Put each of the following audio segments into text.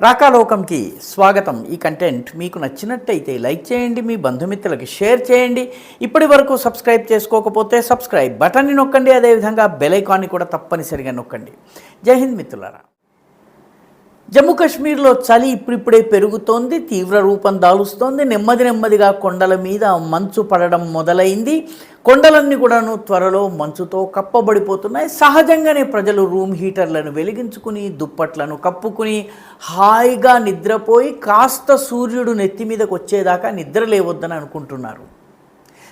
రాకాలోకంకి స్వాగతం. ఈ కంటెంట్ మీకు నచ్చినట్టయితే లైక్ చేయండి, మీ బంధుమిత్రులకి షేర్ చేయండి. ఇప్పటి వరకు సబ్స్క్రైబ్ చేసుకోకపోతే సబ్స్క్రైబ్ బటన్ని నొక్కండి, అదేవిధంగా బెల్ ఐకాన్ని కూడా తప్పనిసరిగా నొక్కండి. జై హింద్ మిత్రులారా. జమ్మూ కాశ్మీర్లో చలి ఇప్పుడిప్పుడే పెరుగుతోంది, తీవ్ర రూపం దాలుస్తోంది. నెమ్మదిగా కొండల మీద మంచు పడడం మొదలైంది. కొండలన్నీ కూడాను త్వరలో మంచుతో కప్పబడిపోతున్నాయి. సహజంగానే ప్రజలు రూమ్ హీటర్లను వెలిగించుకుని దుప్పట్లను కప్పుకుని హాయిగా నిద్రపోయి కాస్త సూర్యుడు నెత్తి మీదకి వచ్చేదాకా నిద్ర లేవద్దని అనుకుంటున్నారు.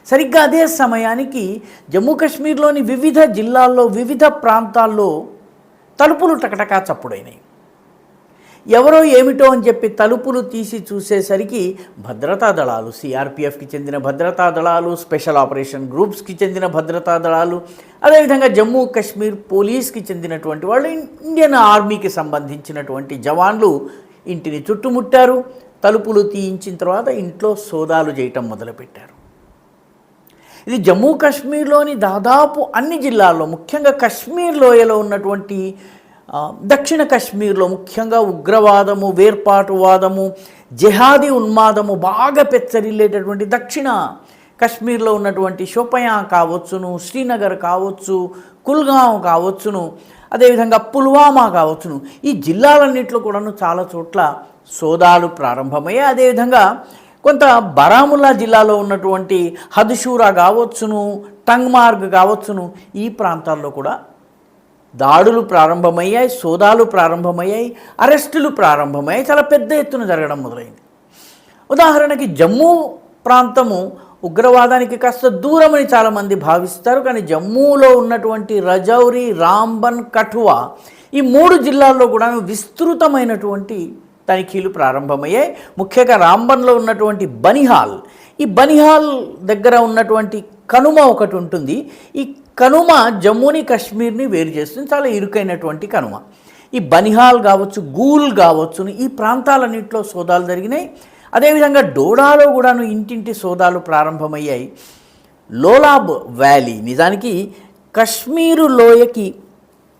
సరిగ్గా అదే సమయానికి జమ్మూ కాశ్మీర్లోని వివిధ జిల్లాల్లో వివిధ ప్రాంతాల్లో తలుపులు టకటకా చప్పుడైనాయి. ఎవరో ఏమిటో అని చెప్పి తలుపులు తీసి చూసేసరికి భద్రతా దళాలు, సిఆర్పిఎఫ్కి చెందిన భద్రతా దళాలు, స్పెషల్ ఆపరేషన్ గ్రూప్స్కి చెందిన భద్రతా దళాలు, అదేవిధంగా జమ్మూ కాశ్మీర్ పోలీస్కి చెందినటువంటి వాళ్ళు, ఇండియన్ ఆర్మీకి సంబంధించినటువంటి జవాన్లు ఇంటిని చుట్టుముట్టారు. తలుపులు తీయించిన తర్వాత ఇంట్లో సోదాలు చేయటం మొదలుపెట్టారు. ఇది జమ్మూ కాశ్మీర్లోని దాదాపు అన్ని జిల్లాల్లో, ముఖ్యంగా కశ్మీర్ లోయలో ఉన్నటువంటి దక్షిణ కశ్మీర్లో ముఖ్యంగా ఉగ్రవాదము, వేర్పాటువాదము, జిహాదీ ఉన్మాదము బాగా పెచ్చరిల్లేటటువంటి దక్షిణ కశ్మీర్లో ఉన్నటువంటి షోపియా కావచ్చును, శ్రీనగర్ కావచ్చు, కుల్గాం కావచ్చును, అదేవిధంగా పుల్వామా కావచ్చును, ఈ జిల్లాలన్నింటిలో కూడాను చాలా చోట్ల సోదాలు ప్రారంభమయ్యాయి. అదేవిధంగా కొంత బారాముల్లా జిల్లాలో ఉన్నటువంటి హద్షూరా కావచ్చును, టంగ్మార్గ్ కావచ్చును, ఈ ప్రాంతాల్లో కూడా దాడులు ప్రారంభమయ్యాయి, సోదాలు ప్రారంభమయ్యాయి, అరెస్టులు ప్రారంభమయ్యాయి. చాలా పెద్ద ఎత్తున జరగడం మొదలైంది. ఉదాహరణకి జమ్మూ ప్రాంతము ఉగ్రవాదానికి కాస్త దూరమని చాలామంది భావిస్తారు. కానీ జమ్మూలో ఉన్నటువంటి రజౌరి, రాంబన్, కఠువా ఈ 3 జిల్లాల్లో కూడా విస్తృతమైనటువంటి తనిఖీలు ప్రారంభమయ్యాయి. ముఖ్యంగా రాంబన్లో ఉన్నటువంటి బనిహాల్, ఈ బనిహాల్ దగ్గర ఉన్నటువంటి కనుమ ఒకటి ఉంటుంది. ఈ కనుమ జమ్మూని కాశ్మీర్ని వేరు చేస్తుంది, చాలా ఇరుకైనటువంటి కనుమ. ఈ బనిహాల్ కావచ్చు, గూల్ కావచ్చును, ఈ ప్రాంతాలన్నింటిలో సోదాలు జరిగినాయి. అదేవిధంగా డోడాలో కూడాను ఇంటింటి సోదాలు ప్రారంభమయ్యాయి. లోలాబ్ వ్యాలీ, నిజానికి కశ్మీరు లోయకి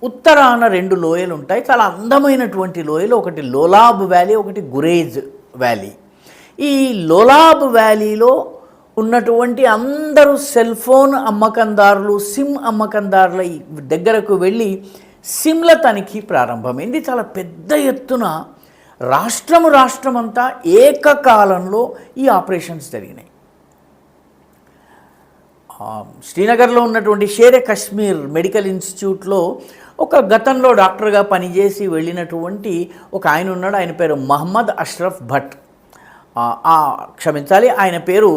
ఉత్తరాన 2 లోయలు ఉంటాయి, చాలా అందమైనటువంటి లోయలు. ఒకటి లోలాబ్ వ్యాలీ, ఒకటి గురేజ్ వ్యాలీ. ఈ లోలాబ్ వ్యాలీలో ఉన్నటువంటి అందరూ సెల్ ఫోన్ అమ్మకందారులు, సిమ్ అమ్మకందారుల దగ్గరకు వెళ్ళి సిమ్ల తనిఖీ ప్రారంభమైంది. చాలా పెద్ద ఎత్తున రాష్ట్రమంతా ఏకకాలంలో ఈ ఆపరేషన్స్ జరిగినాయి. శ్రీనగర్లో ఉన్నటువంటి షేరే కాశ్మీర్ మెడికల్ ఇన్స్టిట్యూట్లో ఒక గతంలో డాక్టర్గా పనిచేసి వెళ్ళినటువంటి ఒక ఆయన ఉన్నాడు. ఆయన పేరు మహమ్మద్ అష్రఫ్ భట్, క్షమించాలి, ఆయన పేరు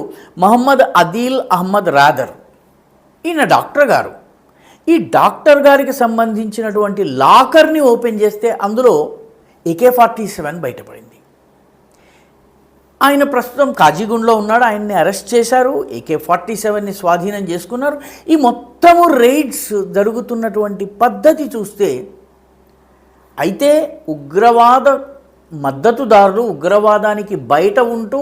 మహమ్మద్ అదీల్ అహ్మద్ రాదర్. ఈయన డాక్టర్ గారు. ఈ డాక్టర్ గారికి సంబంధించినటువంటి లాకర్ని ఓపెన్ చేస్తే అందులో AK-47 బయటపడింది. ఆయన ప్రస్తుతం కాజీగుండ్లో ఉన్నాడు. ఆయన్ని అరెస్ట్ చేశారు, AK-47ని స్వాధీనం చేసుకున్నారు. ఈ మొత్తము రైడ్స్ జరుగుతున్నటువంటి పద్ధతి చూస్తే అయితే ఉగ్రవాద మద్దతుదారులు ఉగ్రవాదానికి బయట ఉంటూ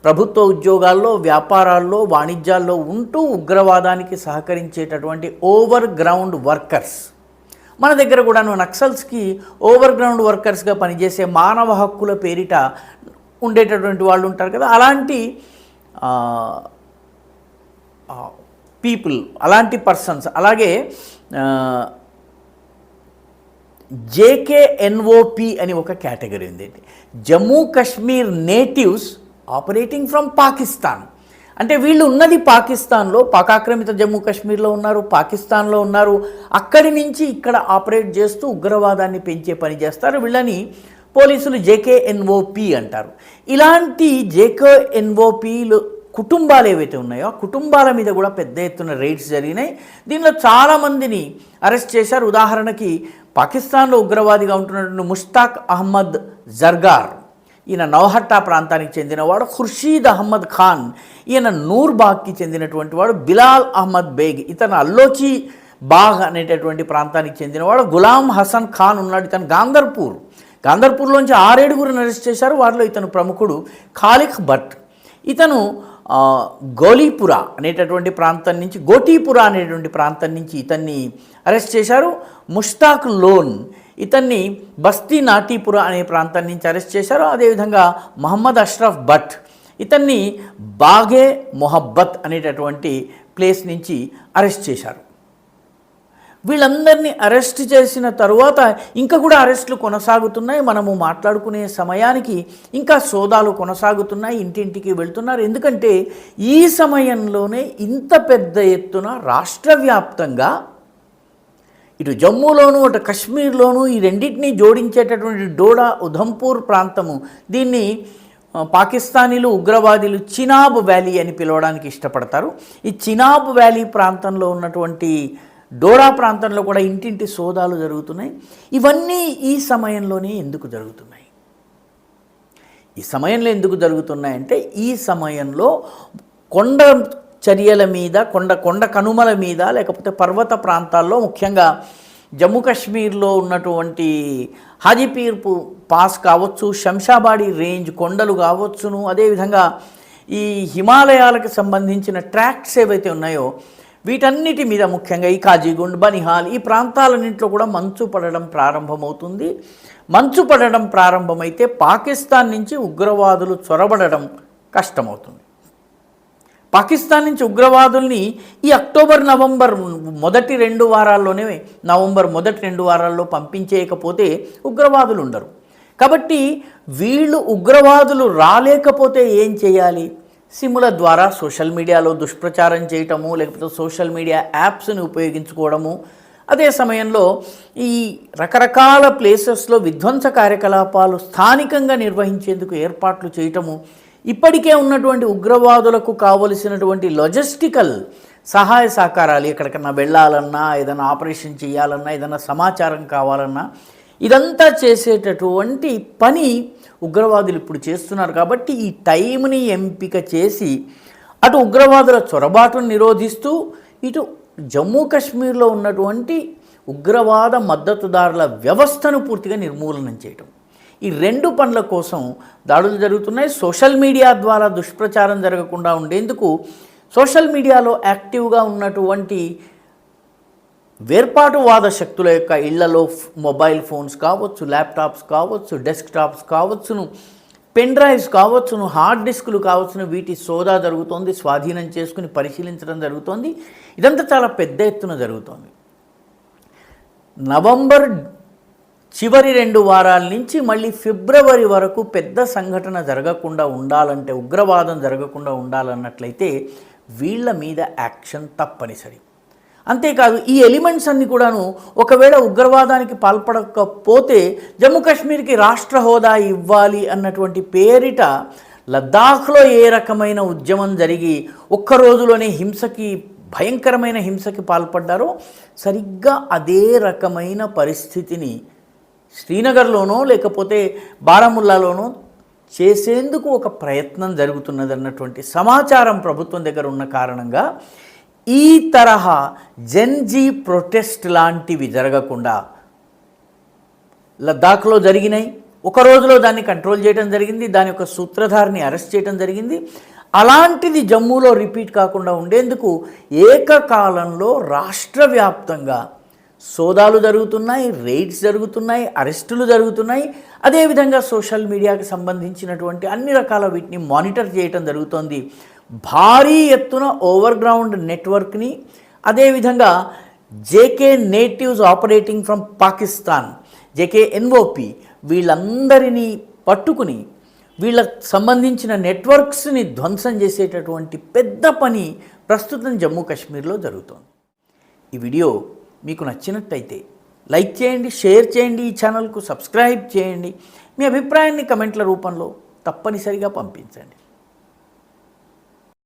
ప్రభుత్వ ఉద్యోగాల్లో, వ్యాపారాల్లో, వాణిజ్యాల్లో ఉంటూ ఉగ్రవాదానికి సహకరించేటటువంటి ఓవర్ గ్రౌండ్ వర్కర్స్, మన దగ్గర కూడా నక్సల్స్కి ఓవర్ గ్రౌండ్ వర్కర్స్గా పనిచేసే మానవ హక్కుల పేరిట ఉండేటటువంటి వాళ్ళు ఉంటారు కదా, అలాంటి పీపుల్, అలాంటి పర్సన్స్. అలాగే JKNOP అని ఒక కేటగిరీ ఉంది. Jammu Kashmir natives operating from Pakistan. అంటే వీళ్ళు ఉన్నది పాకిస్తాన్లో, పాకాక్రమిత జమ్మూ కాశ్మీర్లో ఉన్నారు, పాకిస్తాన్లో ఉన్నారు. అక్కడి నుంచి ఇక్కడ ఆపరేట్ చేస్తూ ఉగ్రవాదాన్ని పెంచే పని చేస్తారు. వీళ్ళని పోలీసులు JKNOP అంటారు. ఇలాంటి JKNOPలు కుటుంబాలు ఏవైతే ఉన్నాయో ఆ కుటుంబాల మీద కూడా పెద్ద ఎత్తున రైడ్స్ జరిగినాయి. దీనిలో చాలామందిని అరెస్ట్ చేశారు. ఉదాహరణకి పాకిస్తాన్లో ఉగ్రవాదిగా ఉంటున్నటువంటి ముష్తాక్ అహ్మద్ జర్గార్, ఈయన నౌహట్టా ప్రాంతానికి చెందినవాడు. ఖుర్షీద్ అహ్మద్ ఖాన్, ఈయన నూర్బాగ్కి చెందినటువంటి వాడు. బిలాల్ అహ్మద్ బేగ్, ఇతను అల్లోచి బాగ్ అనేటటువంటి ప్రాంతానికి చెందినవాడు. గులాం హసన్ ఖాన్ ఉన్నాడు, ఇతను గాందర్పూర్లోంచి 6 అరెస్ట్ చేశారు. వారిలో ఇతను ప్రముఖుడు ఖాలిక్ భట్. ఇతను గోలీపురా అనేటటువంటి ప్రాంతం నుంచి, గోటీపురా అనేటువంటి ప్రాంతం నుంచి ఇతన్ని అరెస్ట్ చేశారు. ముష్తాక్ లోన్ ఇతన్ని బస్తీ నాటీపురా అనే ప్రాంతం నుంచి అరెస్ట్ చేశారు. అదేవిధంగా మహమ్మద్ అష్రఫ్ భట్ ఇతన్ని బాగే మొహబ్బత్ అనేటటువంటి ప్లేస్ నుంచి అరెస్ట్ చేశారు. వీళ్ళందరినీ అరెస్ట్ చేసిన తరువాత ఇంకా కూడా అరెస్టులు కొనసాగుతున్నాయి. మనము మాట్లాడుకునే సమయానికి ఇంకా సోదాలు కొనసాగుతున్నాయి, ఇంటింటికి వెళ్తున్నారు. ఎందుకంటే ఈ సమయంలోనే ఇంత పెద్ద ఎత్తున రాష్ట్ర వ్యాప్తంగా ఇటు జమ్మూలోను అటు కశ్మీర్లోను ఈ రెండింటినీ జోడించేటటువంటి డోడా ఉధంపూర్ ప్రాంతము, దీన్ని పాకిస్తానీలు ఉగ్రవాదులు చినాబ్ వ్యాలీ అని పిలవడానికి ఇష్టపడతారు. ఈ చినాబ్ వ్యాలీ ప్రాంతంలో ఉన్నటువంటి డోడా ప్రాంతంలో కూడా ఇంటింటి సోదాలు జరుగుతున్నాయి. ఇవన్నీ ఈ సమయంలోనే ఎందుకు జరుగుతున్నాయి? ఈ సమయంలో ఎందుకు జరుగుతున్నాయంటే ఈ సమయంలో కొండ చర్యల మీద, కొండ కనుమల మీద, లేకపోతే పర్వత ప్రాంతాల్లో, ముఖ్యంగా జమ్మూ కాశ్మీర్లో ఉన్నటువంటి హాజీపీర్ పాస్ కావచ్చు, శంషాబాడి రేంజ్ కొండలు కావచ్చును, అదేవిధంగా ఈ హిమాలయాలకు సంబంధించిన ట్రాక్స్ ఏవైతే ఉన్నాయో వీటన్నిటి మీద, ముఖ్యంగా ఈ కాజీగుండ్, బనిహాల్ ఈ ప్రాంతాలన్నింటిలో కూడా మంచు పడడం ప్రారంభమవుతుంది. మంచు పడడం ప్రారంభమైతే పాకిస్తాన్ నుంచి ఉగ్రవాదులు చొరబడడం కష్టమవుతుంది. పాకిస్తాన్ నుంచి ఉగ్రవాదుల్ని ఈ అక్టోబర్ నవంబర్ మొదటి 2 వారాల్లోనే, నవంబర్ మొదటి 2 వారాల్లో పంపించేయకపోతే ఉగ్రవాదులు ఉండరు. కాబట్టి వీళ్ళు ఉగ్రవాదులు రాలేకపోతే ఏం చేయాలి? సిమ్ముల ద్వారా సోషల్ మీడియాలో దుష్ప్రచారం చేయటము, లేకపోతే సోషల్ మీడియా యాప్స్ని ఉపయోగించుకోవడము, అదే సమయంలో ఈ రకరకాల ప్లేసెస్లో విధ్వంస కార్యకలాపాలు స్థానికంగా నిర్వహించేందుకు ఏర్పాట్లు చేయటము, ఇప్పటికే ఉన్నటువంటి ఉగ్రవాదులకు కావలసినటువంటి లాజిస్టికల్ సహాయ సహకారాలు, ఎక్కడికన్నా వెళ్ళాలన్నా, ఏదైనా ఆపరేషన్ చేయాలన్నా, ఏదైనా సమాచారం కావాలన్నా, ఇదంతా చేసేటటువంటి పని ఉగ్రవాదులు ఇప్పుడు చేస్తున్నారు. కాబట్టి ఈ టైంని ఎంపిక చేసి అటు ఉగ్రవాదుల చొరబాటును నిరోధిస్తూ, ఇటు జమ్మూ కాశ్మీర్లో ఉన్నటువంటి ఉగ్రవాద మద్దతుదారుల వ్యవస్థను పూర్తిగా నిర్మూలనం చేయటం, ఈ 2 పనుల కోసం దాడులు జరుగుతున్నాయి. సోషల్ మీడియా ద్వారా దుష్ప్రచారం జరగకుండా ఉండేందుకు సోషల్ మీడియాలో యాక్టివ్గా ఉన్నటువంటి వేర్పాటువాద శక్తుల యొక్క ఇళ్లలో మొబైల్ ఫోన్స్ కావచ్చు, ల్యాప్టాప్స్ కావచ్చు, డెస్క్టాప్స్ కావచ్చును, పెన్ డ్రైవ్స్ కావచ్చును, హార్డ్ డిస్కులు కావచ్చును, వీటి సోదా జరుగుతోంది, స్వాధీనం చేసుకుని పరిశీలించడం జరుగుతోంది. ఇదంతా చాలా పెద్ద ఎత్తున జరుగుతోంది. నవంబర్ చివరి 2 వారాల నుంచి మళ్ళీ ఫిబ్రవరి వరకు పెద్ద సంఘటన జరగకుండా ఉండాలంటే, ఉగ్రవాదం జరగకుండా ఉండాలన్నట్లయితే వీళ్ళ మీద యాక్షన్ తప్పనిసరి. అంతేకాదు ఈ ఎలిమెంట్స్ అన్నీ కూడాను ఒకవేళ ఉగ్రవాదానికి పాల్పడకపోతే జమ్మూ కాశ్మీర్కి రాష్ట్ర హోదా ఇవ్వాలి అన్నటువంటి పేరిట లద్దాఖ్లో ఏ రకమైన ఉద్యమం జరిగి ఒక్క రోజులోనే హింసకి, భయంకరమైన హింసకి పాల్పడ్డారో సరిగ్గా అదే రకమైన పరిస్థితిని శ్రీనగర్లోనో లేకపోతే బారాముల్లాలోనో చేసేందుకు ఒక ప్రయత్నం జరుగుతున్నదన్నటువంటి సమాచారం ప్రభుత్వం దగ్గర ఉన్న కారణంగా ఈ తరహా జెన్జీ ప్రొటెస్ట్ లాంటివి జరగకుండా లద్దాఖ్లో జరిగినాయి. ఒక రోజులో దాన్ని కంట్రోల్ చేయడం జరిగింది, దాని యొక్క సూత్రధారిని అరెస్ట్ చేయడం జరిగింది. అలాంటిది జమ్మూలో రిపీట్ కాకుండా ఉండేందుకు ఏకకాలంలో రాష్ట్ర వ్యాప్తంగా సోదాలు జరుగుతున్నాయి, రైడ్స్ జరుగుతున్నాయి, అరెస్టులు జరుగుతున్నాయి. అదేవిధంగా సోషల్ మీడియాకి సంబంధించినటువంటి అన్ని రకాల వీటిని మానిటర్ చేయటం జరుగుతోంది. భారీ ఎత్తున ఓవర్గ్రౌండ్ నెట్వర్క్ని, అదేవిధంగా JK natives operating from Pakistan, JKNOP వీళ్ళందరినీ పట్టుకుని వీళ్ళకు సంబంధించిన నెట్వర్క్స్ని ధ్వంసం చేసేటటువంటి పెద్ద పని ప్రస్తుతం జమ్మూ కాశ్మీర్లో జరుగుతోంది. ఈ వీడియో మీకు నచ్చినట్టయితే లైక్ చేయండి, షేర్ చేయండి, ఈ ఛానల్కు సబ్స్క్రైబ్ చేయండి. మీ అభిప్రాయాన్ని కమెంట్ల రూపంలో తప్పనిసరిగా పంపించండి.